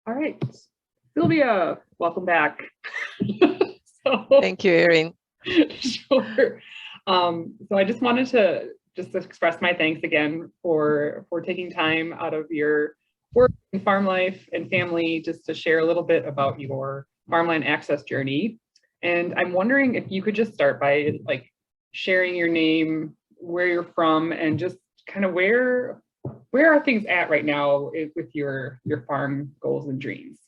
All right, Sylvia, welcome back. Thank you, Erin. Sure. So I just wanted to express my thanks again for taking time out of your work and farm life and family just to share a little bit about your farmland access journey. And I'm wondering if you could just start by sharing your name, where you're from, and just kind of where are things at right now with your farm goals and dreams?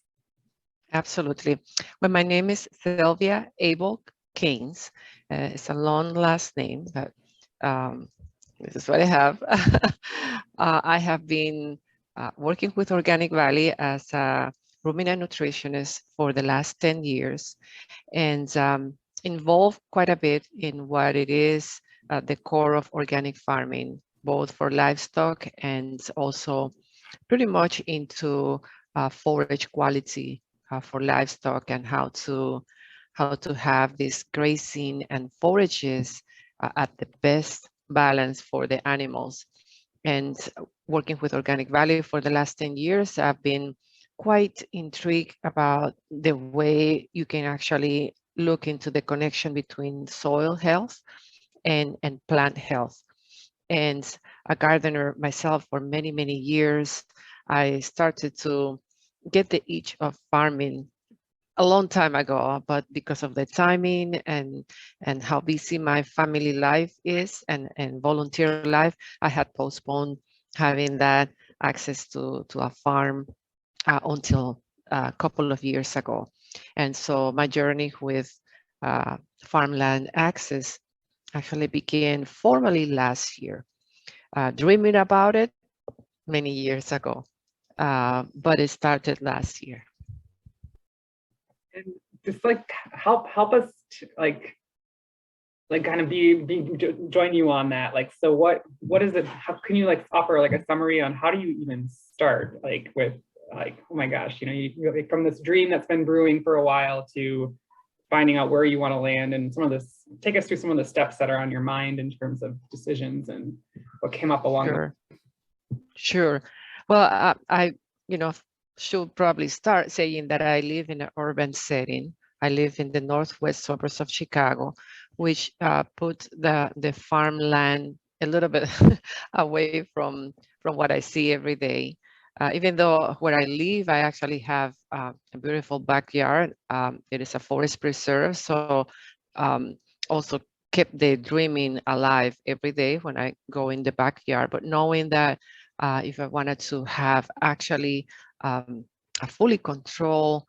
Absolutely. Well, my name is Silvia Abel-Caines. It's a long last name, but this is what I have. I have been working with Organic Valley as a ruminant nutritionist for the last 10 years and involved quite a bit in what it is the core of organic farming, both for livestock and also pretty much into forage quality for livestock and how to have this grazing and forages at the best balance for the animals. And working with Organic Valley for the last 10 years, I've been quite intrigued about the way you can actually look into the connection between soil health and plant health. And a gardener myself for many, many years, I started to get the itch of farming a long time ago, but because of the timing and how busy my family life is and volunteer life, I had postponed having that access to a farm until a couple of years ago. And so my journey with farmland access actually began formally last year. Dreaming about it many years ago, but it started last year. And just help us to, kind of join you on that. So what is it? How can you offer a summary on how do you even start with oh my gosh, you from this dream that's been brewing for a while to finding out where you want to land, and take us through some of the steps that are on your mind in terms of decisions and what came up along. Sure. Sure. Well, I should probably start saying that I live in an urban setting. I live in the northwest suburbs of Chicago, which put the farmland a little bit away from what I see every day. Even though where I live, I actually have a beautiful backyard. It is a forest preserve, so also kept the dreaming alive every day when I go in the backyard. But knowing that if I wanted to have actually a fully controlled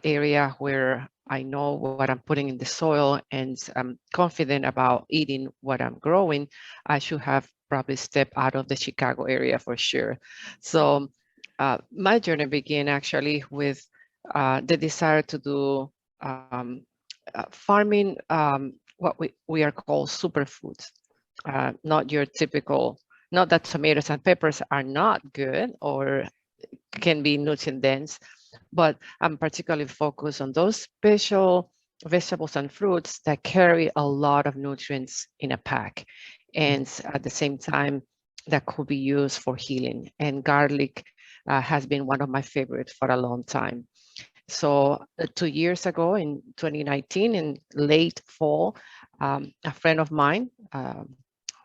area where I know what I'm putting in the soil and I'm confident about eating what I'm growing, I should have probably stepped out of the Chicago area for sure. So my journey began actually with the desire to do farming, what we are called superfoods, not your typical, not that tomatoes and peppers are not good or can be nutrient dense, but I'm particularly focused on those special vegetables and fruits that carry a lot of nutrients in a pack. And at the same time, that could be used for healing. And garlic has been one of my favorites for a long time. So 2 years ago in 2019, in late fall, a friend of mine,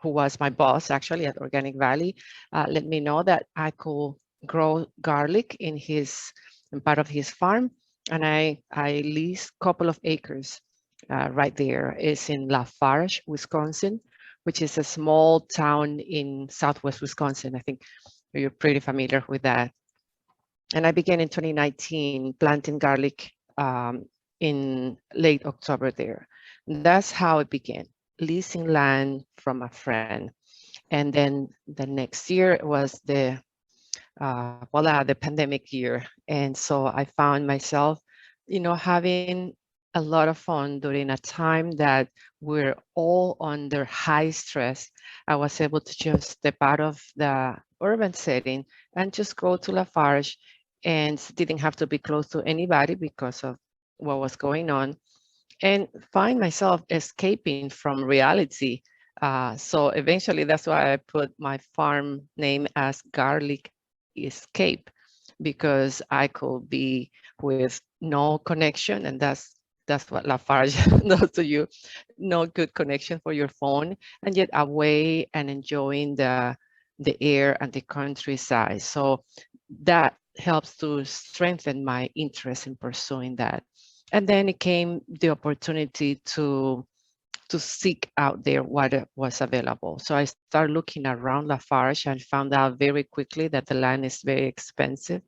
who was my boss actually at Organic Valley, let me know that I could grow garlic in part of his farm. And I leased a couple of acres right there. It's in Lafarge, Wisconsin, which is a small town in Southwest Wisconsin. I think you're pretty familiar with that. And I began in 2019 planting garlic in late October there. And that's how it began, leasing land from a friend. And then the next year was the pandemic year. And so I found myself, having a lot of fun during a time that we're all under high stress. I was able to just step out of the urban setting and just go to Lafarge, and didn't have to be close to anybody because of what was going on, and find myself escaping from reality. So eventually that's why I put my farm name as Garlic Escape, because I could be with no connection, and that's what Lafarge does to you, no good connection for your phone, and yet away and enjoying the air and the countryside. So that helps to strengthen my interest in pursuing that. And then it came the opportunity to seek out there what was available. So I started looking around Lafarge and found out very quickly that the land is very expensive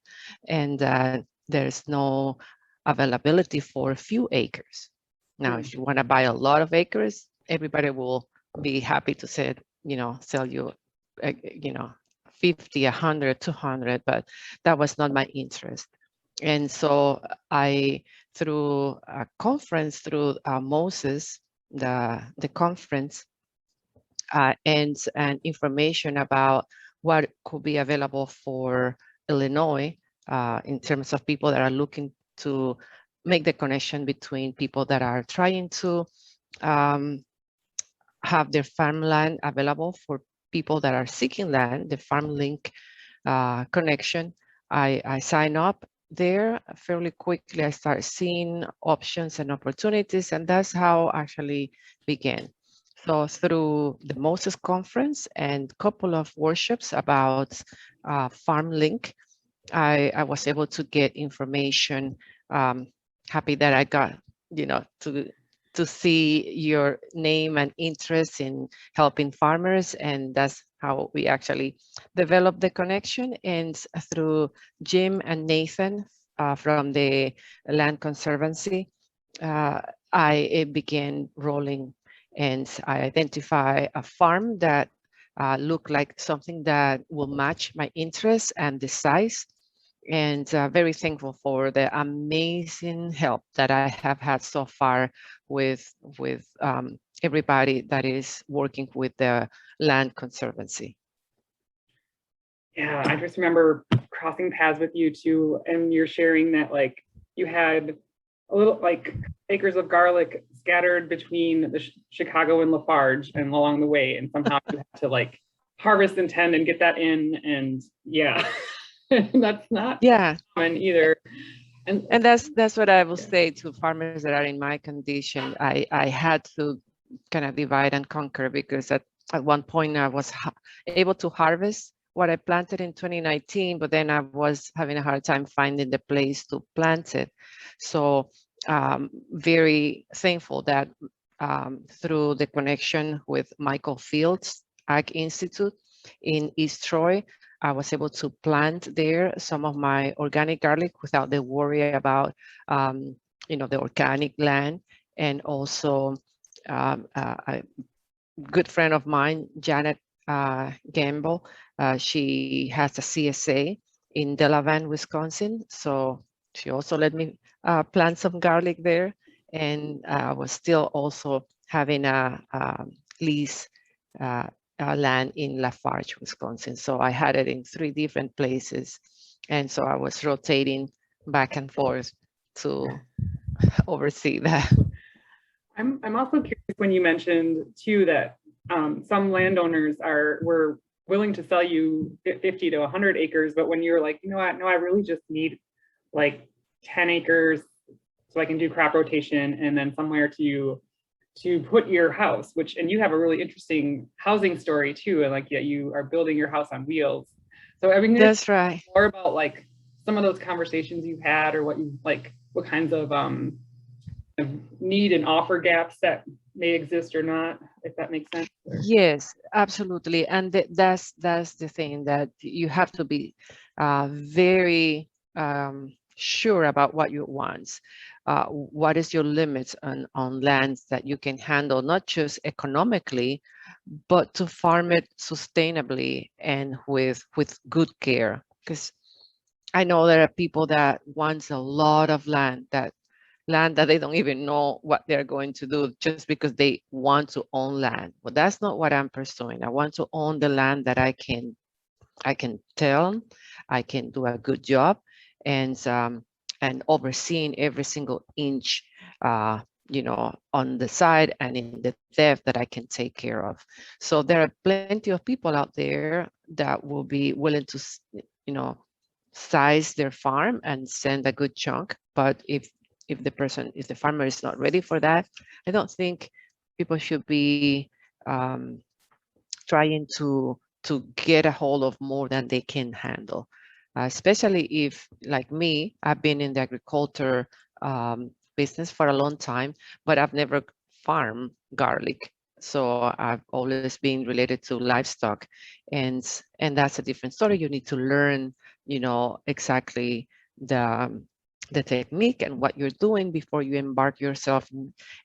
and there's no availability for a few acres. Now, if you want to buy a lot of acres, everybody will be happy to say, sell you, 50, 100, 200, but that was not my interest. And so through a conference, through Moses, the conference, and information about what could be available for Illinois in terms of people that are looking to make the connection between people that are trying to have their farmland available for people that are seeking land, the FarmLink connection. I sign up there fairly quickly. I start seeing options and opportunities, and that's how I actually began. So through the Moses conference and a couple of workshops about FarmLink, I was able to get information. Happy that I got, to see your name and interest in helping farmers, and that's how we actually developed the connection. And through Jim and Nathan from the Land Conservancy, I began rolling, and I identify a farm that looked like something that will match my interests and the size. And very thankful for the amazing help that I have had so far with everybody that is working with the Land Conservancy. Yeah, I just remember crossing paths with you too, and you're sharing that like you had a little like acres of garlic scattered between the Chicago and Lafarge and along the way, and somehow you had to like harvest and tend and get that in, and yeah. That's not common either. And that's what I will say to farmers that are in my condition. I had to kind of divide and conquer, because at one point I was able to harvest what I planted in 2019, but then I was having a hard time finding the place to plant it. So very thankful that through the connection with Michael Fields Ag Institute in East Troy, I was able to plant there some of my organic garlic without the worry about, the organic land. And also a good friend of mine, Janet Gamble, she has a CSA in Delavan, Wisconsin. So she also let me plant some garlic there. And I was still also having a lease land in Lafarge, Wisconsin. So I had it in 3 different places. And so I was rotating back and forth to oversee that. I'm also curious when you mentioned too that some landowners were willing to sell you 50 to 100 acres, but when you're like, you know what, no, I really just need like 10 acres so I can do crop rotation and then somewhere to put your house, and you have a really interesting housing story too, and like you are building your house on wheels. So I mean, that's right. More about like some of those conversations you've had, or what kinds of need and offer gaps that may exist or not, if that makes sense. Yes, absolutely. And that's the thing, that you have to be very sure about what you want. What is your limits on lands that you can handle, not just economically, but to farm it sustainably and with good care. Because I know there are people that want a lot of land that they don't even know what they're going to do just because they want to own land. But that's not what I'm pursuing. I want to own the land that I can tell, I can do a good job, and overseeing every single inch, on the side and in the depth that I can take care of. So there are plenty of people out there that will be willing to, size their farm and send a good chunk. But if the farmer is not ready for that, I don't think people should be trying to get a hold of more than they can handle. Especially if, like me, I've been in the agriculture business for a long time, but I've never farmed garlic. So I've always been related to livestock, and that's a different story. You need to learn, exactly the technique and what you're doing before you embark yourself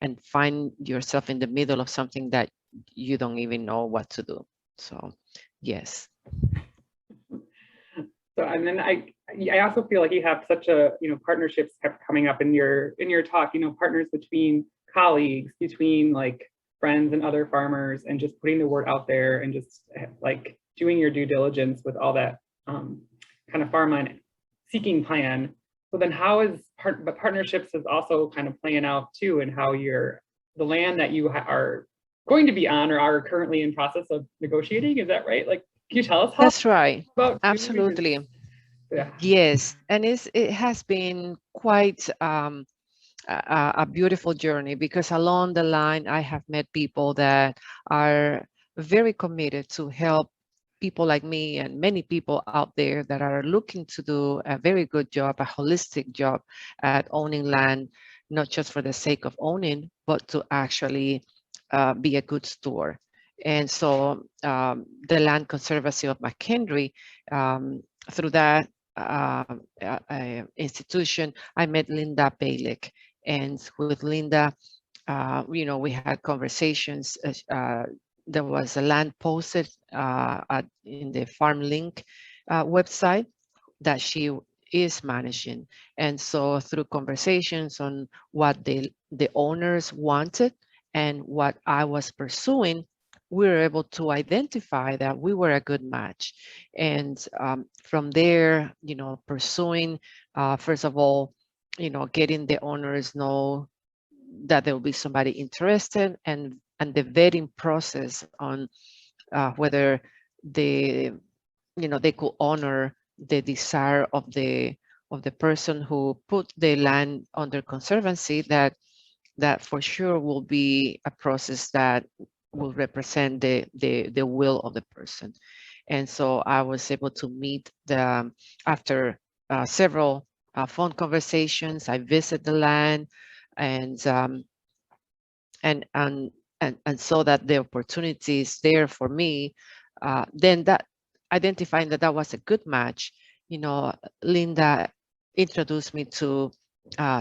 and find yourself in the middle of something that you don't even know what to do. So, yes. So, and then I also feel like you have such a, partnerships kept coming up in your talk, partners between colleagues, between like friends and other farmers, and just putting the word out there and just like doing your due diligence with all that kind of farmland seeking plan. So then how is partnerships is also kind of playing out too, and how the land that you are going to be on or are currently in process of negotiating, is that right? Like, can you tell us how That's right. about Absolutely. yeah. Yes. And it has been quite a beautiful journey, because along the line, I have met people that are very committed to help people like me and many people out there that are looking to do a very good job, a holistic job at owning land, not just for the sake of owning, but to actually be a good steward. And so the Land Conservancy of McHenry, through that institution, I met Linda Balick. And with Linda, we had conversations. There was a land posted in the Farmlink website that she is managing. And so through conversations on what the owners wanted and what I was pursuing, we were able to identify that we were a good match. And from there, pursuing, first of all, getting the owners know that there will be somebody interested, and the vetting process on whether they they could honor the desire of the person who put the land under conservancy, that for sure will be a process that will represent the will of the person. And so I was able to meet after several phone conversations. I visit the land, and and and and so that the opportunity is there for me. Then that identifying that was a good match, Linda introduced me to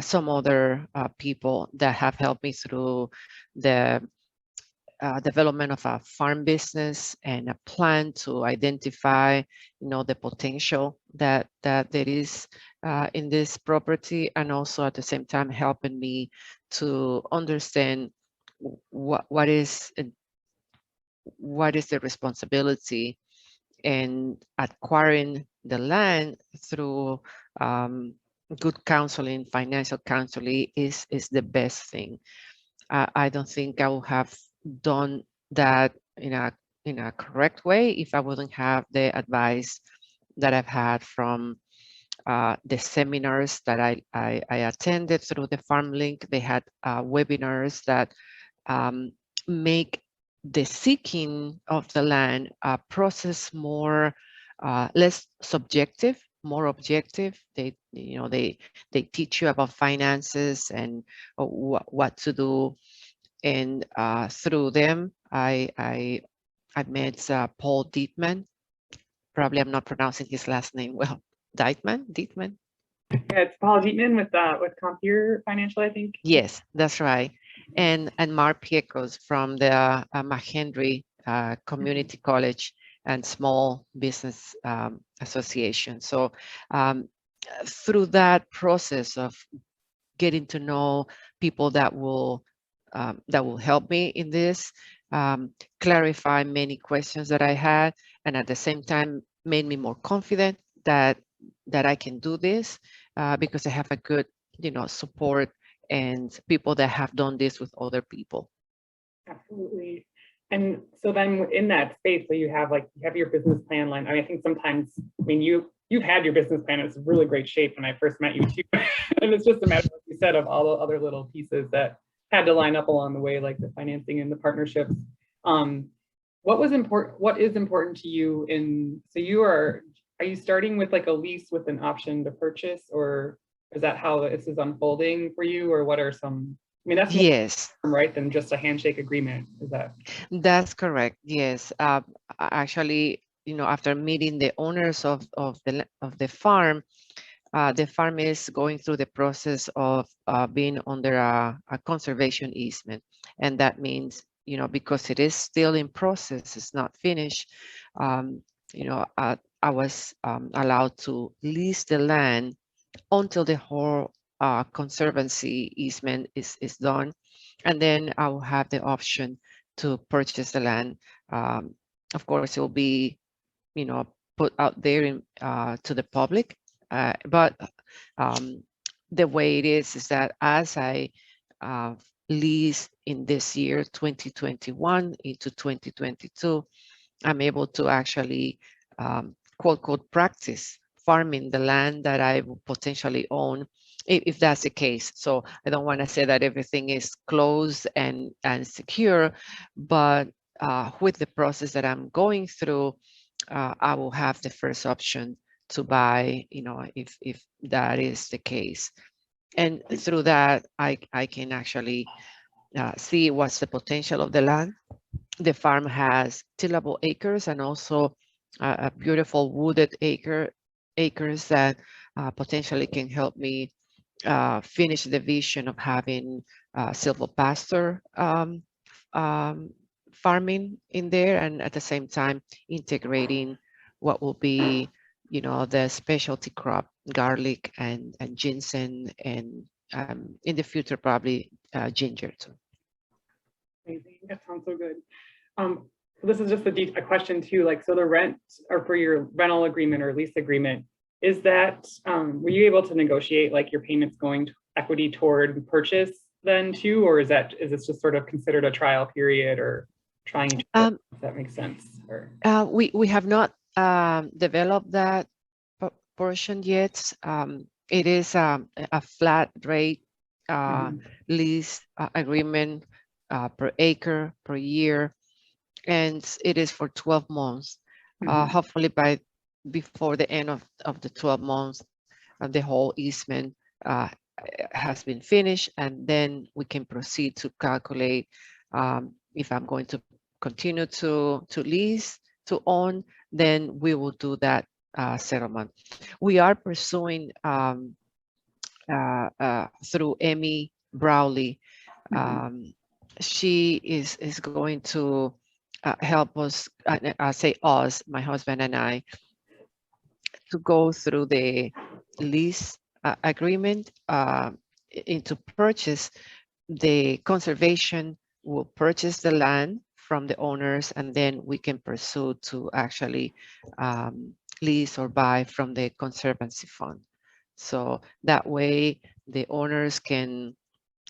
some other people that have helped me through the development of a farm business and a plan to identify, the potential that there is in this property, and also at the same time helping me to understand what is the responsibility, and acquiring the land through good counseling, financial counseling is the best thing. I don't think I would have done that in a correct way if I wouldn't have the advice that I've had from the seminars that I attended through the FarmLink. They had webinars that make the seeking of the land process more less subjective, more objective. They teach you about finances and what to do. And through them, I met Paul Dietman. Probably I'm not pronouncing his last name well. Dietman. Yeah, it's Paul Dietman with Compeer Financial, I think. Yes, that's right. And Mark Piecos from the McHenry Community College and Small Business Association. So through that process of getting to know people that will help me in this, clarify many questions that I had, and at the same time made me more confident that I can do this because I have a good, support and people that have done this with other people. Absolutely. And so then in that space, so you have your business plan line. I think sometimes, you you've had your business plan. It's really great shape when I first met you too. And it's just a matter, like you said, of all the other little pieces that had to line up along the way, like the financing and the partnerships. What was important? What is important to you so are you starting with like a lease with an option to purchase, or is that how this is unfolding for you? Or what are some, I mean, that's more Yes, right than just a handshake agreement. Is that? that's correct. Yes. Actually, after meeting the owners of the farm, the farm is going through the process of being under a conservation easement. And that means, because it is still in process, it's not finished, I was allowed to lease the land until the whole conservancy easement is done. And then I will have the option to purchase the land. Of course, it will be, put out there to the public. But the way it is that as I lease in this year, 2021 into 2022, I'm able to actually, quote, quote, practice farming the land that I will potentially own, if that's the case. So I don't want to say that everything is closed and secure, but with the process that I'm going through, I will have the first option to buy, if that is the case. And through that, I can actually see what's the potential of the land. The farm has tillable acres and also a beautiful wooded acres that potentially can help me finish the vision of having silvopasture farming in there, and at the same time integrating what will be, the specialty crop, garlic and ginseng, and in the future probably ginger too. Amazing. That sounds so good. This is just a question too, like, so the rent, or for your rental agreement or lease agreement, is that, were you able to negotiate like your payments going to equity toward purchase then too, or is this just sort of considered a trial period or trying to, if that makes sense? Or we have not developed that portion yet. It is a flat rate lease agreement per acre per year, and it is for 12 months. Hopefully before the end of the 12 months, the whole easement has been finished, and then we can proceed to calculate if I'm going to continue to lease, to own, then we will do that settlement. We are pursuing through Amy Browley. She is going to help us, I say us, my husband and I, to go through the lease agreement into purchase. The conservation will purchase the land from the owners, and then we can pursue to actually lease or buy from the conservancy fund. So that way the owners can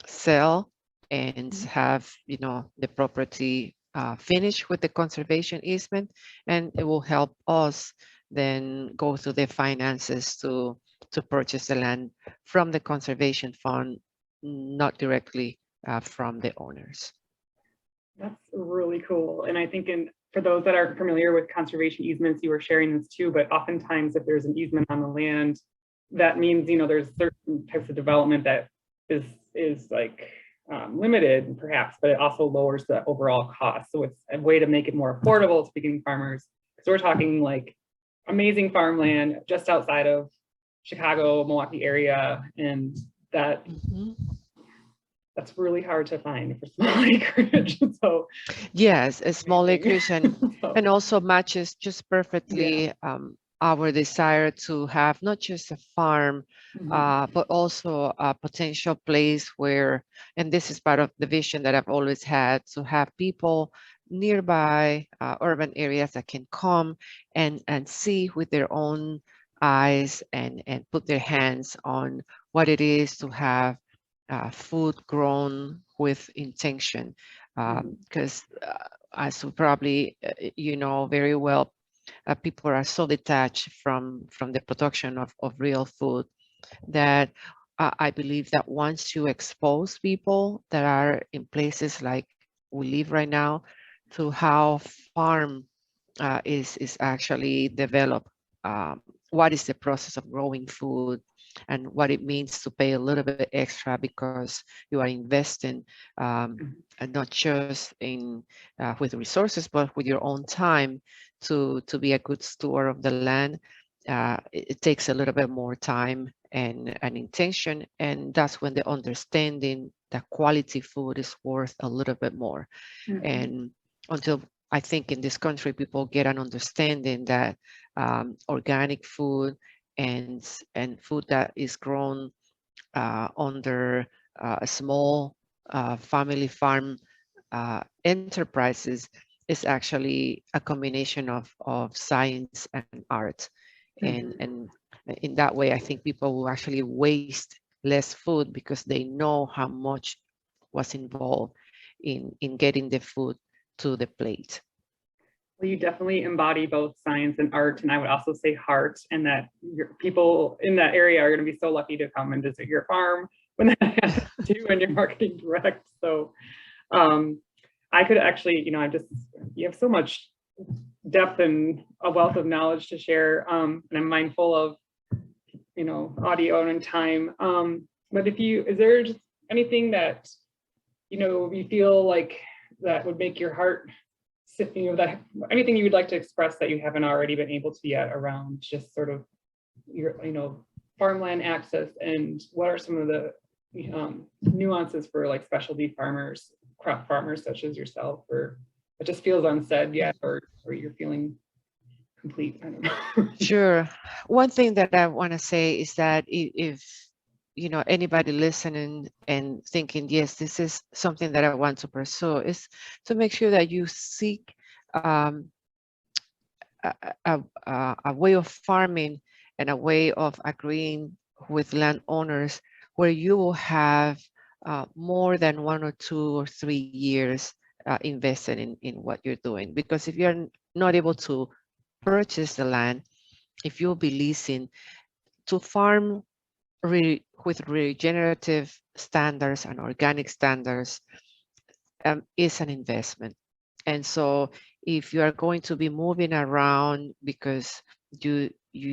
sell and have, the property finished with the conservation easement, and it will help us then go through the finances to purchase the land from the conservation fund, not directly from the owners. That's really cool. And I think for those that aren't familiar with conservation easements, you were sharing this too, but oftentimes if there's an easement on the land, that means, there's certain types of development that is like limited perhaps, but it also lowers the overall cost. So it's a way to make it more affordable to beginning farmers. So we're talking like amazing farmland just outside of Chicago, Milwaukee area, and that that's really hard to find for small acreage. So yes, a small acreage, and so, and also matches just perfectly our desire to have not just a farm, but also a potential place where, and this is part of the vision that I've always had, to have people nearby urban areas that can come and see with their own eyes and put their hands on what it is to have food grown with intention. Because as you probably very well, people are so detached from the production of real food that I believe that once you expose people that are in places like we live right now to how farm is actually developed, what is the process of growing food, and what it means to pay a little bit extra because you are investing and not just in with resources, but with your own time to be a good steward of the land. It takes a little bit more time and intention, and that's when the understanding that quality food is worth a little bit more. And until I think in this country, people get an understanding that organic food and food that is grown under a small family farm enterprises is actually a combination of science and art. And in that way, I think people will actually waste less food because they know how much was involved in getting the food to the plate. Well, you definitely embody both science and art, and I would also say heart, and that your people in that area are going to be so lucky to come and visit your farm when that happens too, and your marketing direct. So I could actually, you know, you have so much depth and a wealth of knowledge to share, and I'm mindful of, you know, audio and time. But is there just anything that, you know, you feel like that would make your heart, you know, that anything you would like to express that you haven't already been able to yet around just sort of your, you know, farmland access, and what are some of the nuances for like specialty farmers, crop farmers such as yourself, or it just feels unsaid yet, or you're feeling complete? I don't know. Sure. One thing that I want to say is that if you know anybody listening and thinking, yes, this is something that I want to pursue, is to make sure that you seek a way of farming and a way of agreeing with landowners where you will have more than 1 or 2 or 3 years invested in what you're doing. Because if you're not able to purchase the land, if you'll be leasing, to farm with regenerative standards and organic standards is an investment. And so if you are going to be moving around because you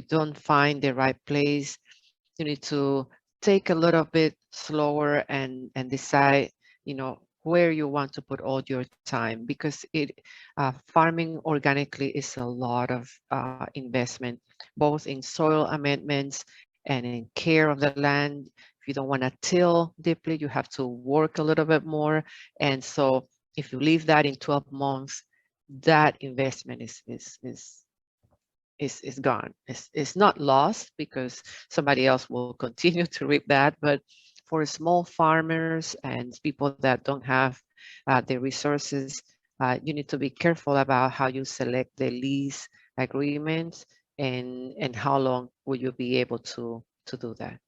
don't find the right place, you need to take a little bit slower and decide, you know, where you want to put all your time, because farming organically is a lot of investment, both in soil amendments and in care of the land. If you don't want to till deeply, you have to work a little bit more. And so if you leave that in 12 months, that investment is gone. It's not lost because somebody else will continue to reap that. But for small farmers and people that don't have the resources, you need to be careful about how you select the lease agreements and how long will you be able to do that.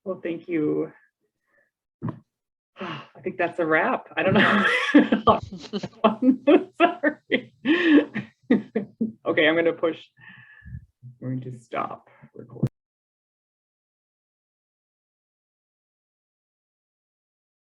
Well, thank you. I think that's a wrap. I don't know. Sorry. Okay, I'm going to stop recording.